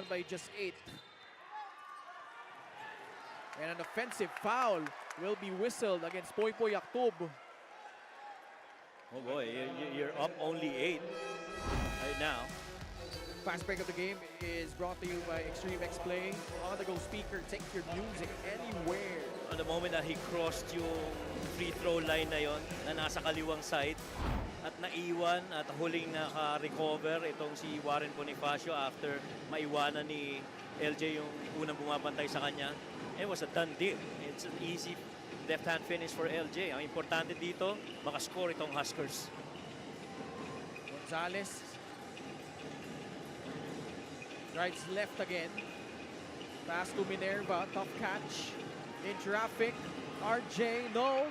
down by just 8. And an offensive foul will be whistled against Poy Poy Yaktub. Oh boy, you're up only 8 right now. Fast break of the game is brought to you by Extreme X Play. On-the-go speaker, take your music anywhere. On the moment na he crossed yung free throw line na yon na nasa kaliwang side at naiwan at huling naka-recover itong si Warren Bonifacio after maiwanan ni LJ yung unang bumabantay sa kanya. It was a done deal. It's an easy left-hand finish for LJ. Ang importante dito, makascore itong Huskers. Gonzalez drives left again. Pass to Minerva, tough catch. In traffic, RJ, no.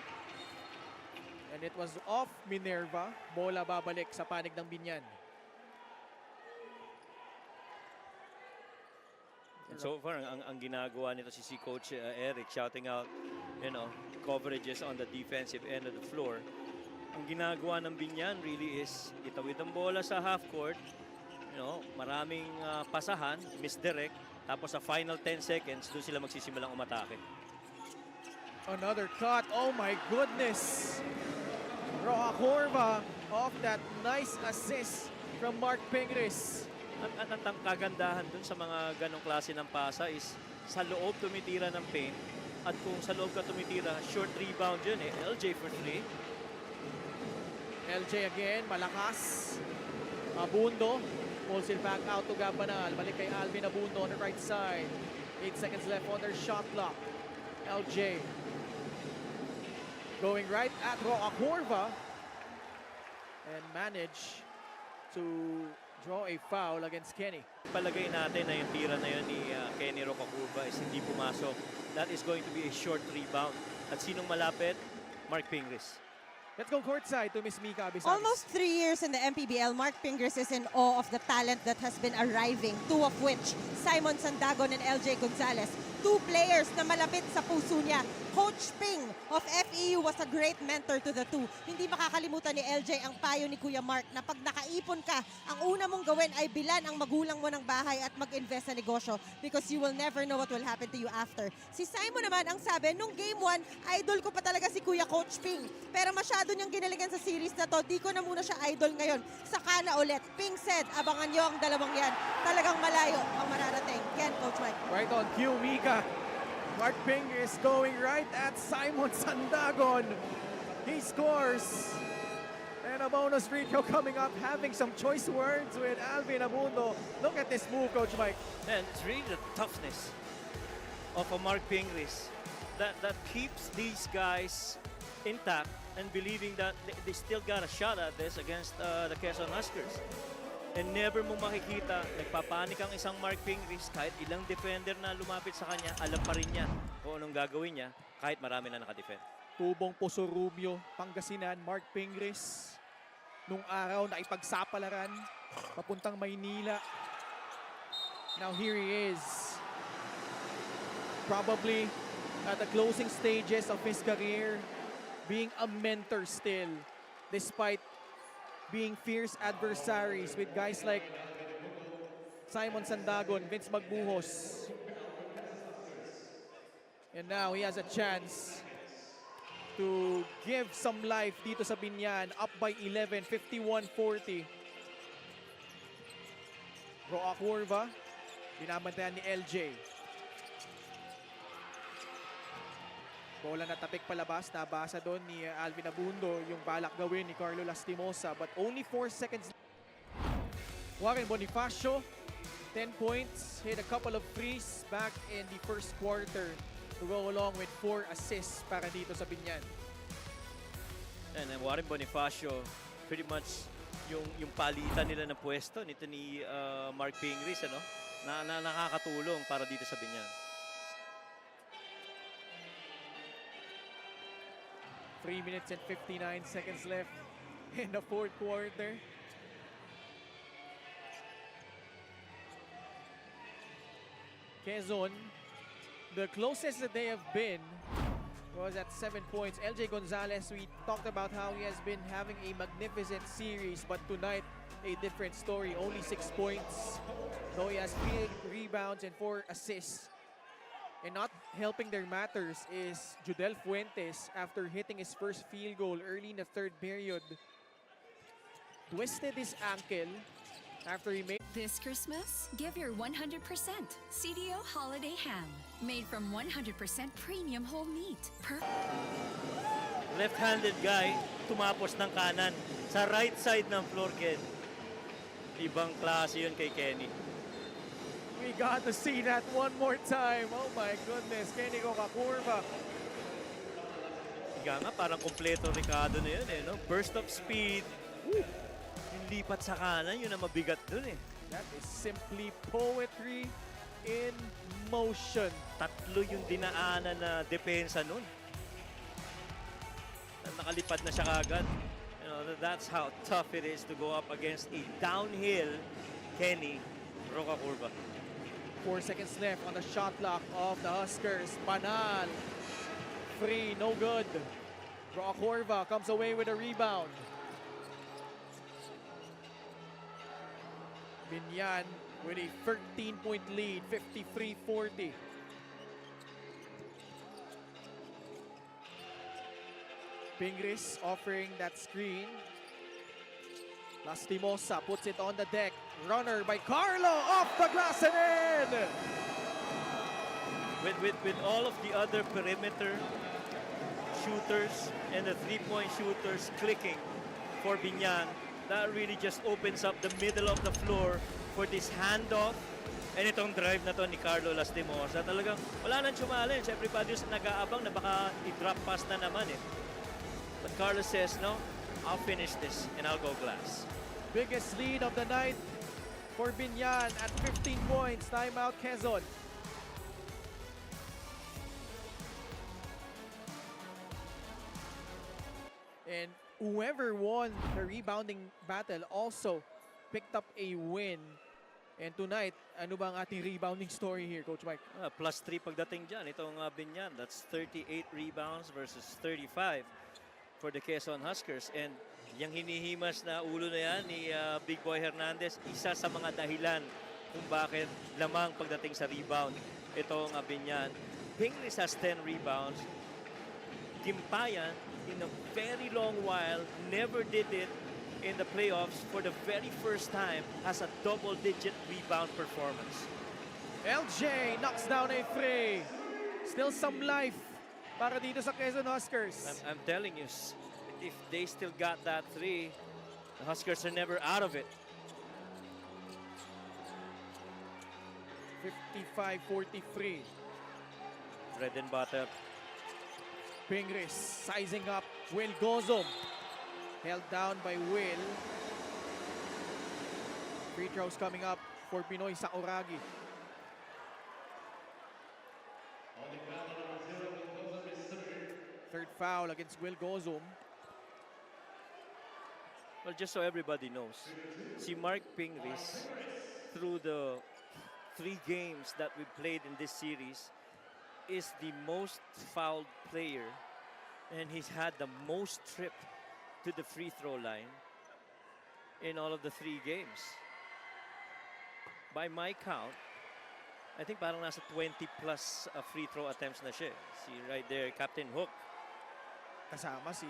And it was off Minerva. Bola babalik sa panig ng Biñan. And so far, ang ginagawa nito si Coach Eric, shouting out, you know, coverages on the defensive end of the floor. Ang ginagawa ng Biñan really is itawid ang bola sa half court, you know, maraming pasahan, misdirect, tapos sa final 10 seconds, doon sila magsisimulang umatake. Another cut, oh my goodness. Roa Corva off that nice assist from Mark Pingris. At ang kagandahan dun sa mga ganong klase ng pasa is sa loob tumitira ng paint. At kung sa loob ka tumitira, short rebound yun eh. LJ for 3. LJ again, malakas. Abundo pulls it back out to Gabanal. Balik kay Alvin Abundo on the right side. 8 seconds left on their shot clock. LJ going right at Roa Corva and manage to draw a foul against Kenny. Palagay natin na yung tira na yun ni Kenny Rocakurva is hindi pumasok. That is going to be a short rebound. At sinong malapit? Mark Pingris. Let's go courtside to Miss Mika Abisanis. Almost 3 years in the MPBL, Mark Pingris is in awe of the talent that has been arriving, two of which, Simon Sandagon and LJ Gonzalez. Two players na malapit sa puso niya. Coach Ping of FEU was a great mentor to the two. Hindi makakalimutan ni LJ ang payo ni Kuya Mark na pag nakaipon ka, ang una mong gawin ay bilan ang magulang mo ng bahay at mag-invest sa negosyo because you will never know what will happen to you after. Si Simon naman ang sabi, nung game 1, idol ko pa talaga si Kuya Coach Ping. Pero masyado niyang ginaligan sa series na to, di ko na muna siya idol ngayon. Saka na ulit. Ping said, abangan niyo ang dalawang yan. Talagang malayo ang mararating. Yan, Coach Mike. Right on cue, Mika. Mark Pingris going right at Simon Sandagon. He scores. And a bonus free throw coming up, having some choice words with Alvin Abundo. Look at this move, Coach Mike. And it's really the toughness of a Mark Pingris that keeps these guys intact and believing that they still got a shot at this against the Quezon Huskers. And never mo makikita, nagpapanik ang isang Mark Pingris, kahit ilang defender na lumapit sa kanya, alam pa rin niya kung anong gagawin niya, kahit marami na nakadefend. Tubong Puso Rubio, Pangasinan, Mark Pingris. Nung araw na ipagsapalaran, papuntang Maynila. Now here he is. Probably at the closing stages of his career, being a mentor still, despite being fierce adversaries with guys like Simon Sandagon, Vince Magbuhos. And now he has a chance to give some life dito sa Biñan, up by 11, 51-40. Roa Curva, binabantayan ni LJ. Bola na tapik palabas, nabasa doon ni Alvin Abundo yung balak gawin ni Carlo Lastimosa, but only 4 seconds. Warren Bonifacio, 10 points, hit a couple of threes back in the first quarter to go along with 4 assists para dito sa Biñan. And then Warren Bonifacio, pretty much yung palitan nila ng pwesto nito ni Mark Pingris, ano? Na nakakatulong para dito sa Biñan. 3 minutes and 59 seconds left in the fourth quarter. Quezon, the closest that they have been was at 7 points. LJ Gonzalez, we talked about how he has been having a magnificent series, but tonight a different story. Only 6 points, though he has 3 rebounds and 4 assists. And not helping their matters is Judel Fuentes after hitting his first field goal early in the 3rd period. Twisted his ankle after he made... This Christmas, give your 100% CDO Holiday Ham. Made from 100% premium whole meat. Left-handed guy, tumapos ng kanan. Sa right side ng floor, Ken. Ibang klase yun kay Kenny. We got to see that one more time. Oh my goodness, Kenny Coca-Curva. Higa nga, parang kompleto Ricardo na yun eh, no? Burst of speed. Woo! Yung lipat sa kanan, yun ang mabigat dun eh. That is simply poetry in motion. Tatlo yung dinaanan na depensa nun. Nakalipad na siya kagad. You know, that's how tough it is to go up against a downhill Kenny Roca-Curva. 4 seconds left on the shot clock of the Huskers. Banal. Free, no good. Roca-Curva comes away with a rebound. Biñan with a 13-point lead, 53-40. Pingris offering that screen. Lastimosa puts it on the deck. Runner by Carlo off the glass and in! With all of the other perimeter shooters and the three-point shooters clicking for Biñan, that really just opens up the middle of the floor for this handoff. And itong drive na to ni Carlo Lastimosa, talagang wala nang challenge. Everybody's nag-aabang na baka i-drop pass na naman eh. But Carlos says, no, I'll finish this and I'll go glass. Biggest lead of the night for Biñan at 15 points. Timeout Quezon. And whoever won the rebounding battle also picked up a win. And tonight, ano bang ating rebounding story here, Coach Mike? +3 pagdating dyan. Itong Biñan, that's 38 rebounds versus 35 for the Quezon Huskers. And yung hinihimas na ulo na yan ni Big Boy Hernandez, isa sa mga dahilan kung bakit lamang pagdating sa rebound itong Biñan. Pingris has 10 rebounds. Gimpayan, in a very long while, never did it in the playoffs. For the very first time, has a double-digit rebound performance. LJ knocks down a three. Still some life para dito sa Quezon Huskers. I'm telling you, if they still got that three, the Huskers are never out of it. 55-43. Bread and butter. Pingris sizing up Will Gozom. Held down by Will. Free throws coming up for Pinoy Sakuragi. Third foul against Will Gozom. Well, just so everybody knows, si Mark Pingris, through the 3 games that we played in this series, is the most fouled player, and he's had the most trip to the free throw line in all of the 3 games. By my count, I think parang nasa 20 plus free throw attempts na siya. See right there, Captain Hook. Kasama si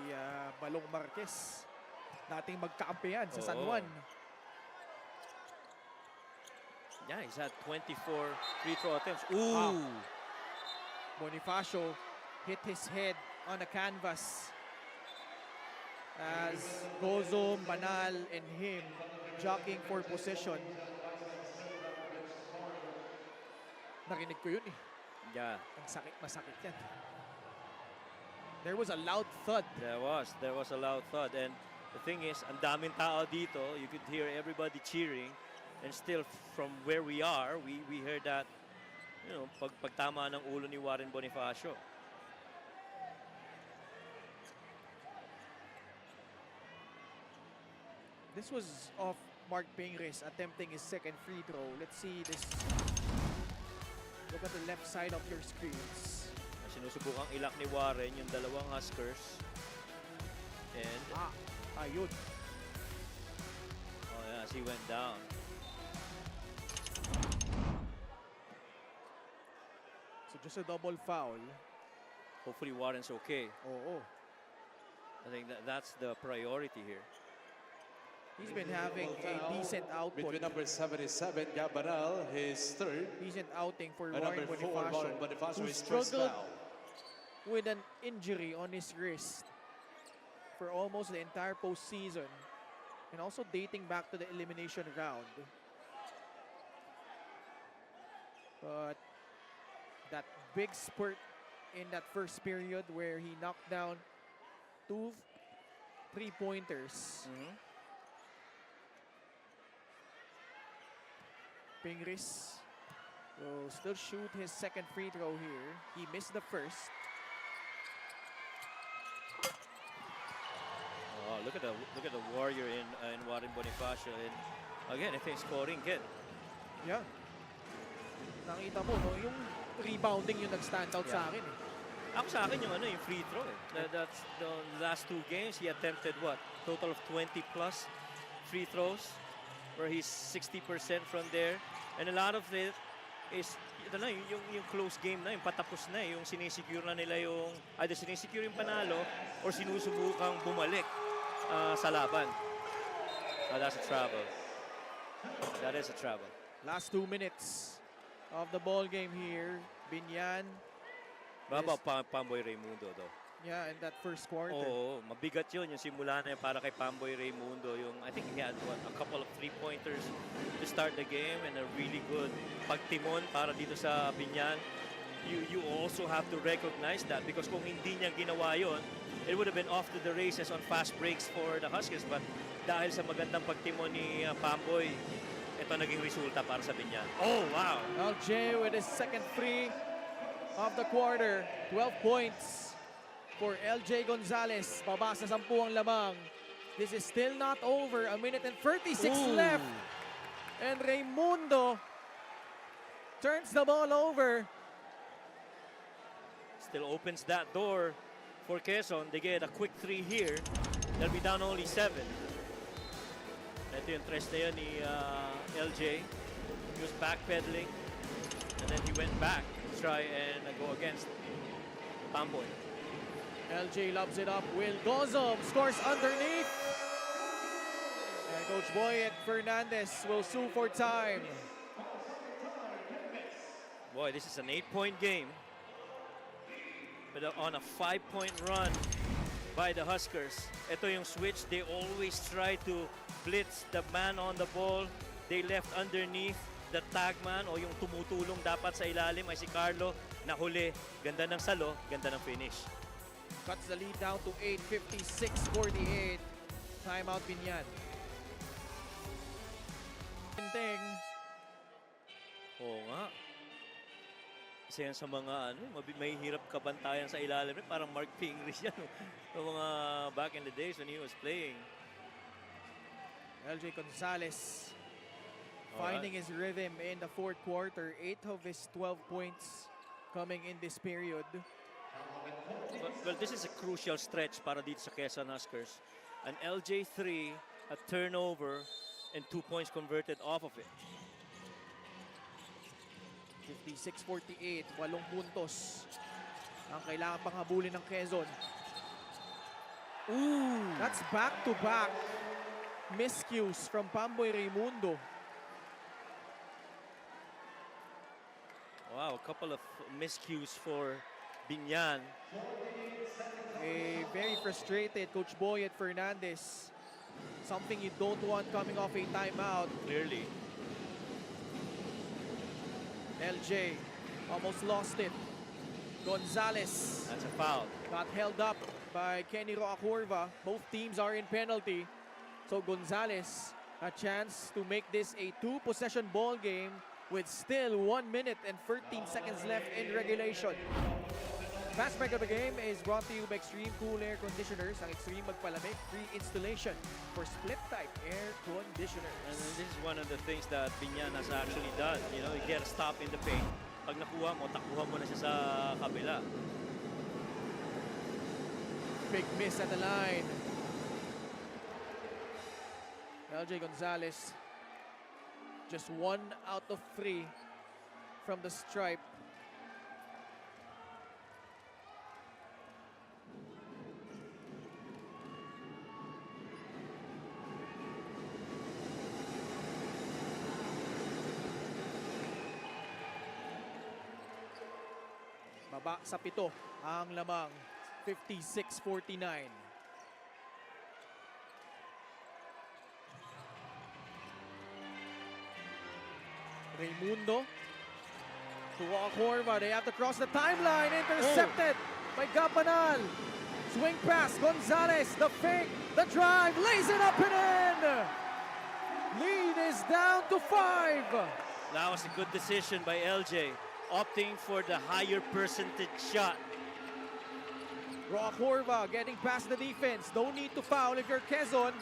Balong Marquez. Dating magkakampihan sa San Juan. Yeah, he's had 24 free throw attempts. Ooh! Wow. Bonifacio hit his head on the canvas as Gozom, Banal, and him jockeying for possession. Narinig ko yun eh. Yeah. Ang sakit, masakit yan. There was a loud thud. There was a loud thud. And the thing is, ang daming tao dito. You could hear everybody cheering. And still, from where we are, we heard that, you know, pagtama ng ulo ni Warren Bonifacio. This was off Mark Pingris attempting his second free throw. Let's see this. Look at the left side of your screens. Sinusubukang ilak ni Warren yung dalawang Huskers. And ayun. oh yeah, as he went down. So just a double foul. Hopefully Warren's okay. Oo. I think that's the priority here. He's been having a decent output. Between number 77, Gabanal, his third. Decent outing for And Warren number 4, Warren Bonifacio, Bonifacio, who his first struggled foul. with an injury on his wrist for almost the entire postseason, and also dating back to the elimination round. But that big spurt in that first period where he knocked down 2 3-pointers. Pingris will still shoot his second free throw here. He missed the first. Oh, look at the warrior in Warren Bonifacio, and again I think scoring again. Yeah. Nakita mo, no? Yung rebounding yung nag-stand out sa akin. Ako sa akin yung free throw. That's the last 2 games he attempted what? Total of 20 plus free throws, where he's 60% from there, and a lot of it is yung close game na, yung patapos na, yung sinisecure na nila yung either sinisecure yung panalo or sinusubukang bumalik sa laban. That's a trouble. That is a trouble. Last 2 minutes of the ball game here. Biñan. Baba Pamboy Raimundo though. Yeah, in that first quarter. Oo, mabigat yun yung simula na yun para kay Pamboy Raimundo. Yung, I think he had a couple of 3-pointers to start the game and a really good pagtimon para dito sa Biñan. You also have to recognize that, because kung hindi niya ginawa yun, it would have been off to the races on fast breaks for the Huskers. But dahil sa magandang pagtimon ni Pamboy, ito naging resulta para sa Biñan. Oh, wow! LJ with his second free of the quarter. 12 points for LJ Gonzalez. Baba sa 10 ang lamang. This is still not over. A minute and 36 left. And Raimundo turns the ball over. Still opens that door for Quezon. They get a quick 3 here. They'll be down only 7. Ito yung tres na yun ni LJ. He was backpedaling, and then he went back to try and go against Pamboy. LJ loves it up. Will Gozom scores underneath. And Coach Boyet Fernandez will sue for time. Boy, this is an 8-point game. But on a 5-point run by the Huskers. Ito yung switch. They always try to blitz the man on the ball. They left underneath the tag man, o yung tumutulong dapat sa ilalim ay si Carlo. Nahuli. Ganda ng salo, ganda ng finish. Cuts the lead down to 8, 56-48. Timeout Biñan. Ting. Oo nga. Isa yan sa mga may hirap kabantayan sa ilalim. Parang Mark Pingris yan. Yung mga back in the days when he was playing. LJ Gonzalez finding his rhythm in the fourth quarter. 8 of his 12 points coming in this period. Well, this is a crucial stretch para dito sa Quezon Huskers. An LJ 3, a turnover, and 2 points converted off of it. 56-48, 8 puntos ang kailangan pang habulin ng Quezon. Ooh, that's back-to-back miscues from Pamboy Raimundo. Wow, a couple of miscues for Biñan. A very frustrated Coach Boyet Fernandez. Something you don't want coming off a timeout. Clearly. LJ almost lost it. Gonzalez That's a foul. got held up by Kenny Roacorva. Both teams are in penalty. So Gonzalez a chance to make this a 2-possession ball game with still 1 minute and 13 seconds left in regulation. Fast break of the game is brought to you by Extreme Cool Air Conditioners. Ang Extreme magpalamig, free installation for split-type air conditioners. And this is one of the things that Biñan has actually done. You know, you get a stop in the paint. Pag nakuha mo, takbuhan mo na siya sa kabila. Big miss at the line. LJ Gonzalez, just 1 out of 3 from the stripe. Baba sa 7 ang lamang, 56-49. Raimundo to Corva. They have to cross the timeline. Intercepted by Gabanal. Swing pass. Gonzalez. The fake. The drive. Lays it up and in. Lead is down to 5. That was a good decision by LJ, opting for the higher percentage shot. Corva getting past the defense. No need to foul if you're Quezon.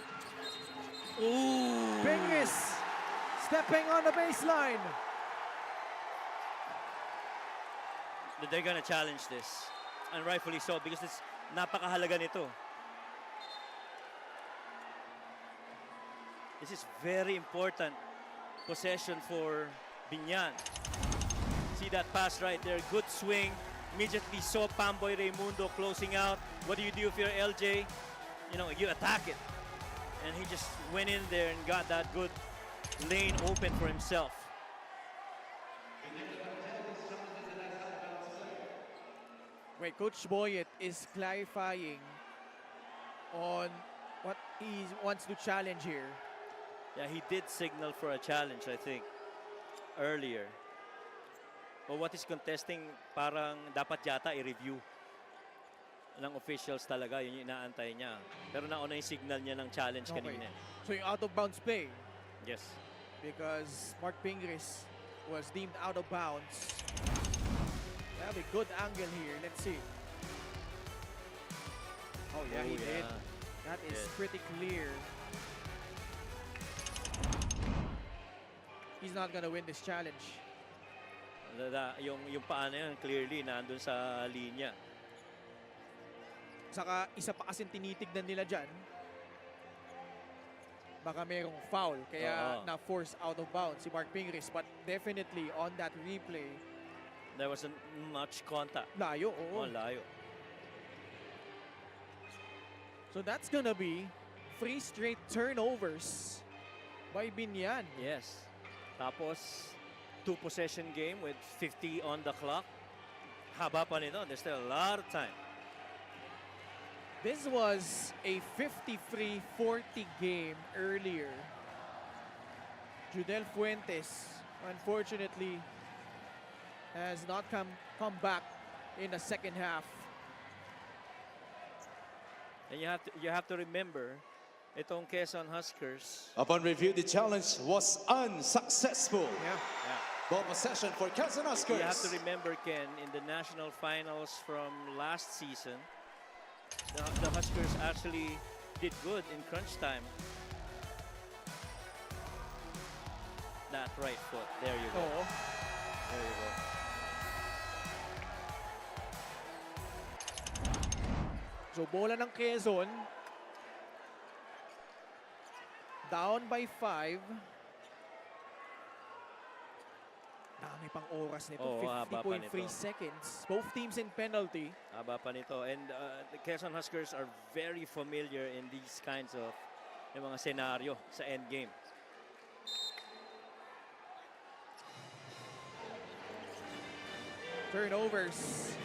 Ooh. Pingris stepping on the baseline. They're gonna challenge this, and rightfully so, because it's napakahalaga nito. This is very important possession for Biñan. See that pass right there, good swing. Immediately saw Pamboy Raimundo closing out. What do you do if you're LJ? You know, you attack it. And he just went in there and got that good lane open for himself. Wait, Coach Boyet is clarifying on what he wants to challenge here. Yeah, he did signal for a challenge, I think, earlier. But what he's contesting, parang dapat yata i-review ng officials talaga. Yun yung inaantay niya. Pero nauna yung signal niya ng challenge kanina. So yung out of bounds play, Yes. because Mark Pingris was deemed out of bounds. They have a good angle here. Let's see. Oh yeah, he did. That is pretty clear. He's not gonna win this challenge. Yung paa na yun, clearly, nandun sa linya. Saka isa pa kasing tinitignan nila dyan. Baka merong foul, kaya na-force out of bounds si Mark Pingris. But definitely on that replay, There wasn't much contact. layo, oo. Oh, layo. So that's gonna be 3 straight turnovers by Biñan. Yes. Tapos, 2-possession game with 50 on the clock. Haba pa nito. There's still a lot of time. This was a 53-40 game earlier. Judel Fuentes, unfortunately, has not come back in the second half. And you have to remember, itong Quezon Huskers, Upon review, the challenge was unsuccessful. Yeah. Ball possession for Quezon Huskers. you have to remember, Ken, in the national finals from last season, the Huskers actually did good in crunch time. That right foot. There you go. Oo. There you go. So bola ng Quezon. Down by 5. Dami pang oras nito. Oo, haba pa 50.3 nito. seconds. Both teams in penalty. Haba pa nito. And the Quezon Huskers are very familiar in these kinds of yung mga senaryo sa end game. Turnovers.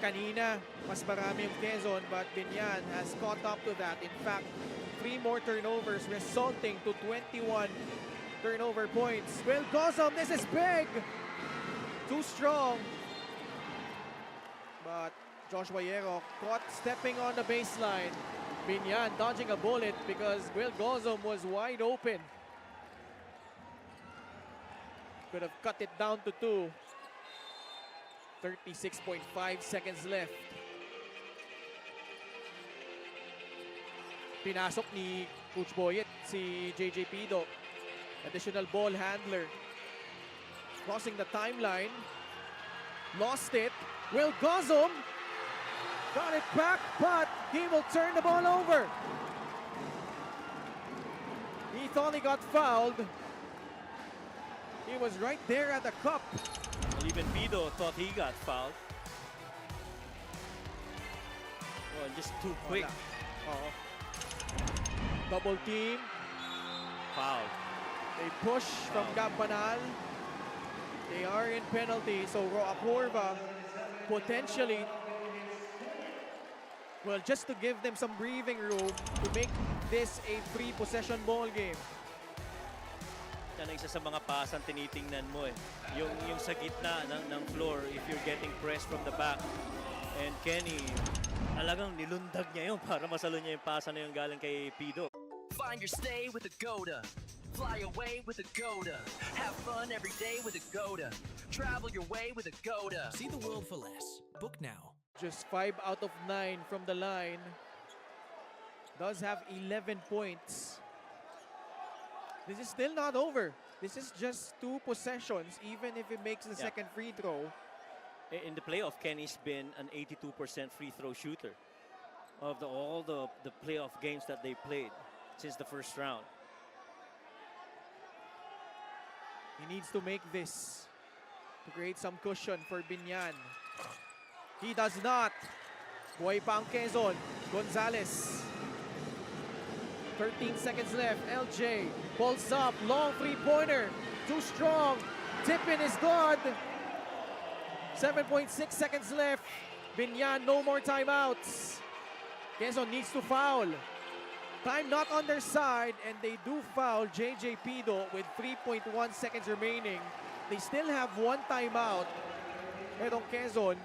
Kanina, mas marami yung Quezon, but Biñan has caught up to that. In fact, 3 more turnovers resulting to 21 turnover points. Will Gozom, this is big! Too strong. But Joshua Yero caught stepping on the baseline. Biñan dodging a bullet because Will Gozom was wide open. Could have cut it down to 2. 36.5 seconds left. Pinasok ni Coach Boyet si JJ Pido. Additional ball handler. Crossing the timeline. Lost it. Will Gozom got it back, but he will turn the ball over. He thought he got fouled. He was right there at the cup. Well, even Pido thought he got fouled. Well, just too quick. Oo. Double team. Foul. They push from Campanal. They are in penalty. So Aporva potentially, well, just to give them some breathing room to make this a free possession ball game. Yan ang isa sa mga pasang tinitingnan mo eh. Yung sa gitna ng floor if you're getting pressed from the back. And Kenny, talagang nilundag niya yun para masalo niya yung pasa na yung galing kay Pido. Find your stay with a Goda. Fly away with a Goda. Have fun every day with a Goda. Travel your way with a Goda. See the world for less. Book now. Just 5 out of 9 from the line. Does have 11 points. This is still not over. This is just 2 possessions, even if it makes the second free throw. In the playoff, Kenny's been an 82% free throw shooter of all the playoff games that they played since the first round. He needs to make this to create some cushion for Biñan. He does not. Buhay pa ang Quezon. Gonzalez. 13 seconds left. LJ pulls up. Long three-pointer. Too strong. Tip-in is good. 7.6 seconds left. Biñan, no more timeouts. Quezon needs to foul. Time not on their side, and they do foul JJ Pido with 3.1 seconds remaining. They still have 1 timeout. Etong Quezon.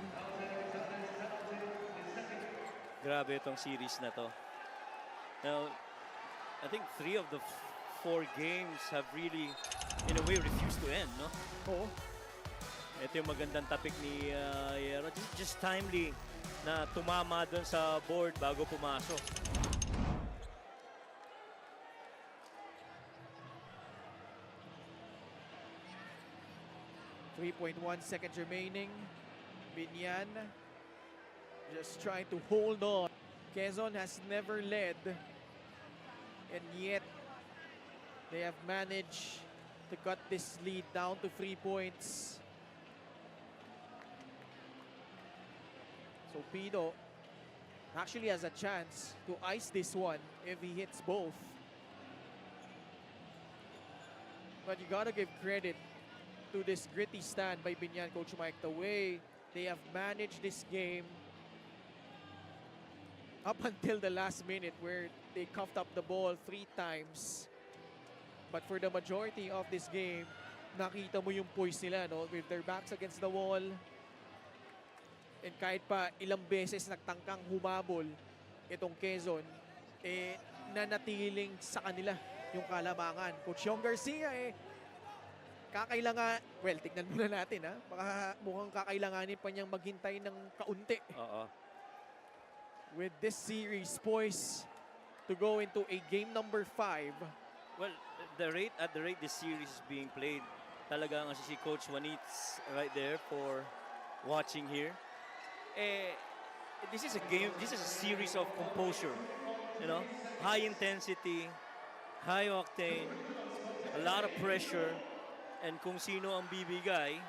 Grabe itong series na to. Now, I think 3 of the 4 games have really, in a way, refused to end, no? Oo. Ito yung magandang topic ni Yero. Just timely na tumama doon sa board bago pumasok. 3.1 seconds remaining. Biñan just trying to hold on. Quezon has never led, and yet they have managed to cut this lead down to 3 points. So Pido actually has a chance to ice this one if he hits both. But you gotta give credit to this gritty stand by Biñan, Coach Mike. The way they have managed this game up until the last minute where they coughed up the ball 3 times. But for the majority of this game, nakita mo yung poise nila, no? With their backs against the wall. And kahit pa ilang beses nagtangkang humabol itong Quezon, nanatiling sa kanila yung kalamangan. Coach Yong Garcia, kakailangan, well, tignan muna natin, ha? Baka mukhang kakailanganin pa niyang maghintay ng kaunti. With this series poised to go into a game number 5. Well, at the rate this series is being played, talagang si Coach Juanit's right there for watching here. This is a game, this is a series of composure, you know, high intensity, high octane, a lot of pressure, and kung sino ang bibigay,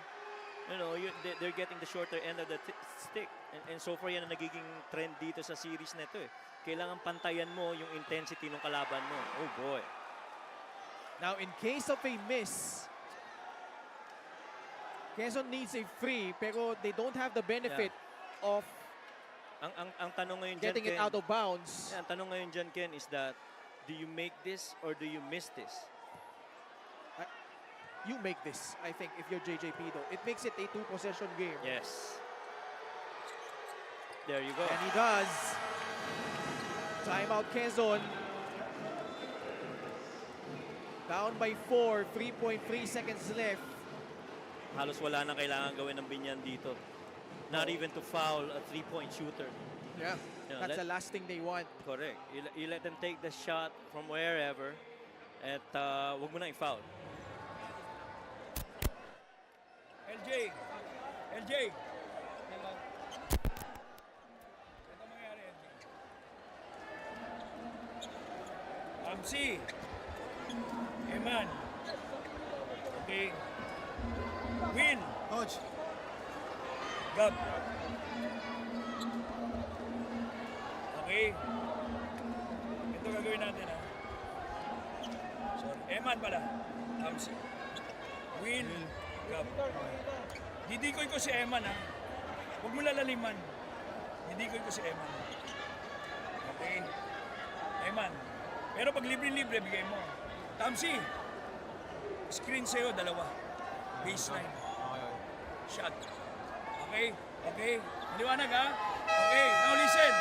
you know, they're getting the shorter end of the stick. And so far yan ang nagiging trend dito sa series na ito. Kailangan pantayan mo yung intensity ng kalaban mo. Oh boy. Now in case of a miss, Quezon needs a free, pero they don't have the benefit of ang tanong ngayon getting dyan, it out of bounds. Ang tanong ngayon dyan, Ken, is that do you make this or do you miss this? You make this, I think, if you're JJ Pido. It makes it a 2-possession game. Yes. There you go. And he does. Timeout Quezon. Down by 4, 3.3 seconds left. Halos wala na kailangan gawin ng Biñan dito. Not even to foul a 3-point shooter. Yeah, You know, that's the last thing they want. Correct. You let them take the shot from wherever at wag mo na i-foul. LJ! Ito mangyari, LJ. Amsi! Eman. Okay. Will. Coach. Gab. Okay. Ito gagawin natin ha. Sorry. Eman pala. Kamsi. Will. Gab. Didikoy ko si Eman ha. Huwag mo lalaliman. Didikoy ko si Eman. Okay. Eman. Pero pag libre-libre, bigay mo. Tamsi. Screen sa'yo, dalawa. Baseline. Shot. Okay? Okay? Maliwanag ha? Okay, now listen.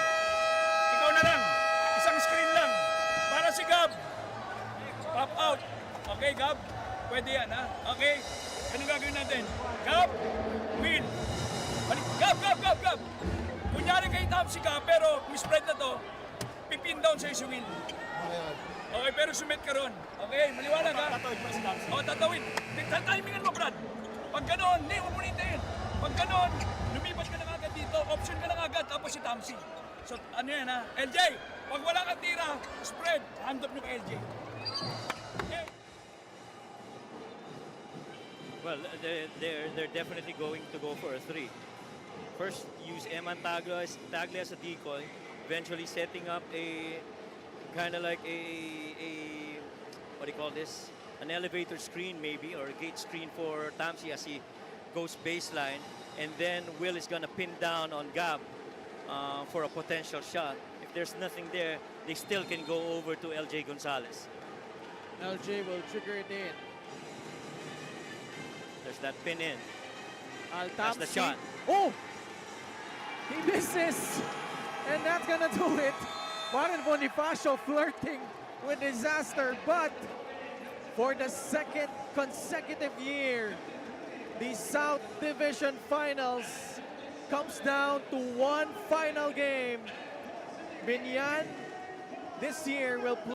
Ikaw na lang. Isang screen lang. Para si Gab. Pop out. Okay, Gab? Pwede yan ha? Okay? Anong gagawin natin? Gab? Will. Balik. Gab, Gab, Gab, Gab. Kunyari kay Tamsi ka, pero mispread na to, pipin down sa'yo si Will. Okay, pero sumit ka ron. Okay, maliwanag ha? Tatawid pa si Tamsi. Oo, tatawid. Timingan mo, Brad. Pag ganon, hindi, huwag mo nintayin. Pag ganon, lumipat ka na agad dito, option ka na agad, tapos si Tamsi. So, ano yan ha? LJ, pag wala kang tira, spread, hand up nyo kay LJ. Okay. Well, they're definitely going to go for a three. First, use Eman Tagle as a decoy, eventually setting up a kind of like a what do you call this? An elevator screen maybe, or a gate screen for Tamsi as he goes baseline, and then Will is gonna pin down on Gab for a potential shot. If there's nothing there, they still can go over to LJ Gonzalez. LJ will trigger it in. There's that pin in. That's the shot. Oh! He misses! And that's gonna do it. Warren Bonifacio flirting with disaster, but for the second consecutive year, the South Division Finals comes down to one final game. Biñan this year will play